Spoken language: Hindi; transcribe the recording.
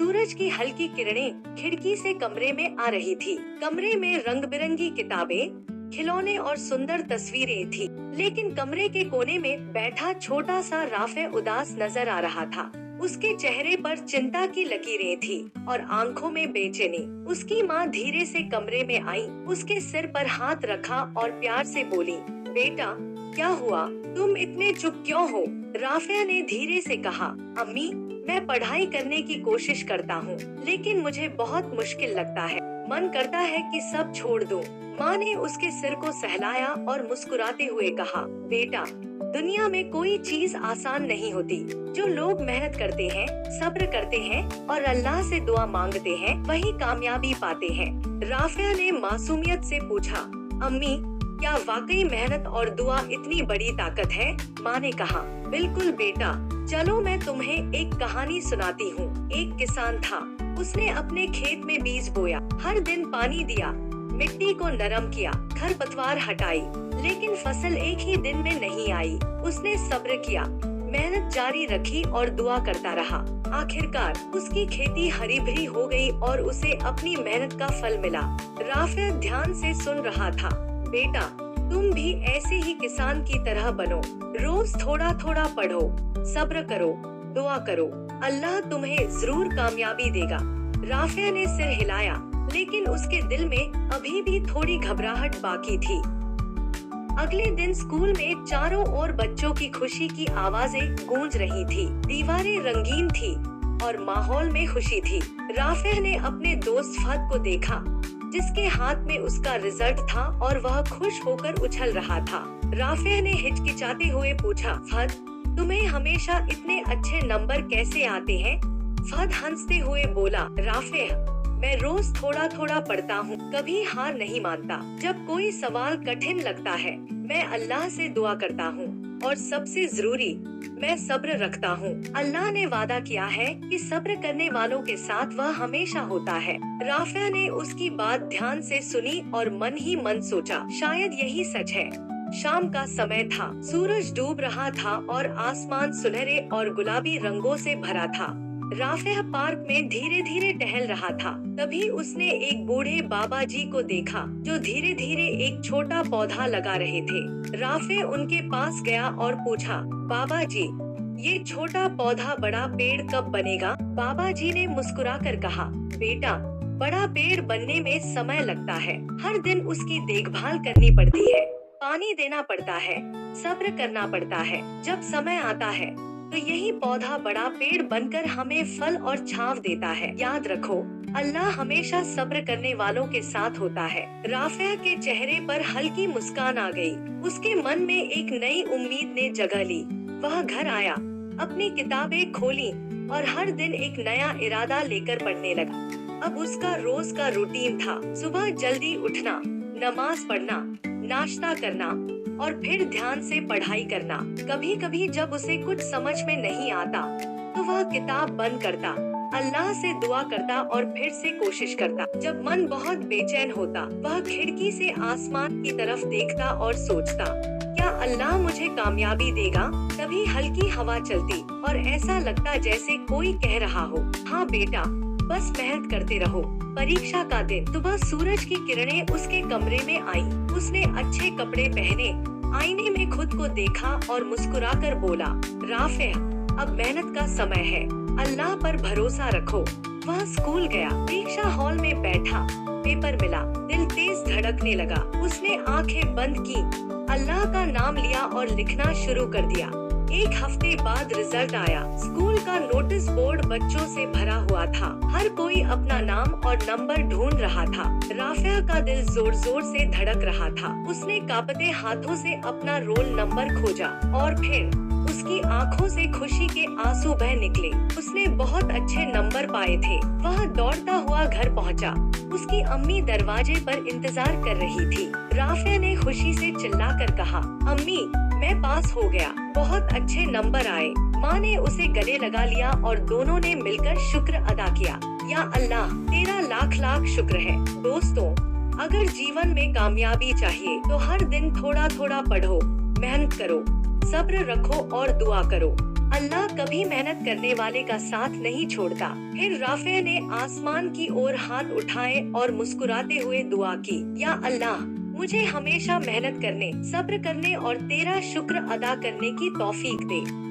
सूरज की हल्की किरणें खिड़की से कमरे में आ रही थी। कमरे में रंग बिरंगी किताबें, खिलौने और सुंदर तस्वीरें थी, लेकिन कमरे के कोने में बैठा छोटा सा राफे उदास नजर आ रहा था। उसके चेहरे पर चिंता की लकीरें थी और आंखों में बेचैनी। उसकी माँ धीरे से कमरे में आई, उसके सिर पर हाथ रखा और प्यार से बोली, बेटा क्या हुआ, तुम इतने चुप क्यों हो? राफिया ने धीरे से कहा, अम्मी मैं पढ़ाई करने की कोशिश करता हूँ, लेकिन मुझे बहुत मुश्किल लगता है। मन करता है कि सब छोड़ दूँ। माँ ने उसके सिर को सहलाया और मुस्कुराते हुए कहा, बेटा दुनिया में कोई चीज आसान नहीं होती। जो लोग मेहनत करते हैं, सब्र करते हैं और अल्लाह से दुआ मांगते हैं, वही कामयाबी पाते हैं। राफिया ने मासूमियत से पूछा, अम्मी क्या वाकई मेहनत और दुआ इतनी बड़ी ताकत है? माँ ने कहा, बिल्कुल बेटा, चलो मैं तुम्हें एक कहानी सुनाती हूँ। एक किसान था, उसने अपने खेत में बीज बोया, हर दिन पानी दिया, मिट्टी को नरम किया, खरपतवार हटाई, लेकिन फसल एक ही दिन में नहीं आई। उसने सब्र किया, मेहनत जारी रखी और दुआ करता रहा। आखिरकार उसकी खेती हरी भरी हो गई और उसे अपनी मेहनत का फल मिला। राफिया ध्यान से सुन रहा था, बेटा तुम भी ऐसे ही किसान की तरह बनो, रोज थोड़ा थोड़ा पढ़ो, सब्र करो, दुआ करो, अल्लाह तुम्हें जरूर कामयाबी देगा। राफिया ने सिर हिलाया, लेकिन उसके दिल में अभी भी थोड़ी घबराहट बाकी थी। अगले दिन स्कूल में चारों ओर बच्चों की खुशी की आवाजें गूंज रही थी। दीवारें रंगीन थी और माहौल में खुशी थी। राफिया ने अपने दोस्त फहद को देखा, जिसके हाथ में उसका रिजल्ट था और वह खुश होकर उछल रहा था। राफिया ने हिचकिचाते हुए पूछा, फहद तुम्हें हमेशा इतने अच्छे नंबर कैसे आते हैं? फहद हंसते हुए बोला, राफिया मैं रोज थोड़ा थोड़ा पढ़ता हूँ, कभी हार नहीं मानता। जब कोई सवाल कठिन लगता है, मैं अल्लाह से दुआ करता हूँ और सबसे जरूरी मैं सब्र रखता हूँ। अल्लाह ने वादा किया है कि सब्र करने वालों के साथ वह हमेशा होता है। राफिया ने उसकी बात ध्यान से सुनी और मन ही मन सोचा, शायद यही सच है। शाम का समय था, सूरज डूब रहा था और आसमान सुनहरे और गुलाबी रंगों से भरा था। राफिया पार्क में धीरे धीरे टहल रहा था। तभी उसने एक बूढ़े बाबा जी को देखा, जो धीरे धीरे एक छोटा पौधा लगा रहे थे। राफिया उनके पास गया और पूछा, बाबा जी ये छोटा पौधा बड़ा पेड़ कब बनेगा? बाबा जी ने मुस्कुराकर कहा, बेटा बड़ा पेड़ बनने में समय लगता है, हर दिन उसकी देखभाल करनी पड़ती है, पानी देना पड़ता है, सब्र करना पड़ता है। जब समय आता है तो यही पौधा बड़ा पेड़ बनकर हमें फल और छांव देता है। याद रखो, अल्लाह हमेशा सब्र करने वालों के साथ होता है। राफिया के चेहरे पर हल्की मुस्कान आ गई। उसके मन में एक नई उम्मीद ने जगह ली। वह घर आया, अपनी किताबें खोली और हर दिन एक नया इरादा लेकर पढ़ने लगा। अब उसका रोज का रूटीन था, सुबह जल्दी उठना, नमाज पढ़ना, नाश्ता करना और फिर ध्यान से पढ़ाई करना। कभी कभी जब उसे कुछ समझ में नहीं आता तो वह किताब बंद करता, अल्लाह से दुआ करता और फिर से कोशिश करता। जब मन बहुत बेचैन होता, वह खिड़की से आसमान की तरफ देखता और सोचता, क्या अल्लाह मुझे कामयाबी देगा? तभी हल्की हवा चलती और ऐसा लगता जैसे कोई कह रहा हो, हाँ बेटा बस मेहनत करते रहो। परीक्षा का दिन, सुबह सूरज की किरणें उसके कमरे में आई। उसने अच्छे कपड़े पहने, आईने में खुद को देखा और मुस्कुराकर बोला, राफिया अब मेहनत का समय है, अल्लाह पर भरोसा रखो। वह स्कूल गया, परीक्षा हॉल में बैठा, पेपर मिला, दिल तेज धड़कने लगा। उसने आंखें बंद की, अल्लाह का नाम लिया और लिखना शुरू कर दिया। एक हफ्ते बाद रिजल्ट आया। स्कूल का नोटिस बोर्ड बच्चों से भरा हुआ था। हर कोई अपना नाम और नंबर ढूंढ रहा था। राफिया का दिल जोर जोर से धड़क रहा था। उसने कांपते हाथों से अपना रोल नंबर खोजा और फिर उसकी आंखों से खुशी के आंसू बह निकले। उसने बहुत अच्छे नंबर पाए थे। वह दौड़ता हुआ घर पहुंचा। उसकी अम्मी दरवाजे पर इंतजार कर रही थी। राफिया ने खुशी से चिल्लाकर कहा, अम्मी मैं पास हो गया, बहुत अच्छे नंबर आए। माँ ने उसे गले लगा लिया और दोनों ने मिलकर शुक्र अदा किया। या अल्लाह तेरा लाख लाख शुक्र है। दोस्तों, अगर जीवन में कामयाबी चाहिए तो हर दिन थोड़ा थोड़ा पढ़ो, मेहनत करो, सब्र रखो और दुआ करो। अल्लाह कभी मेहनत करने वाले का साथ नहीं छोड़ता। फिर राफे ने आसमान की ओर हाथ उठाए और मुस्कुराते हुए दुआ की, या अल्लाह, मुझे हमेशा मेहनत करने, सब्र करने और तेरा शुक्र अदा करने की तौफीक दे।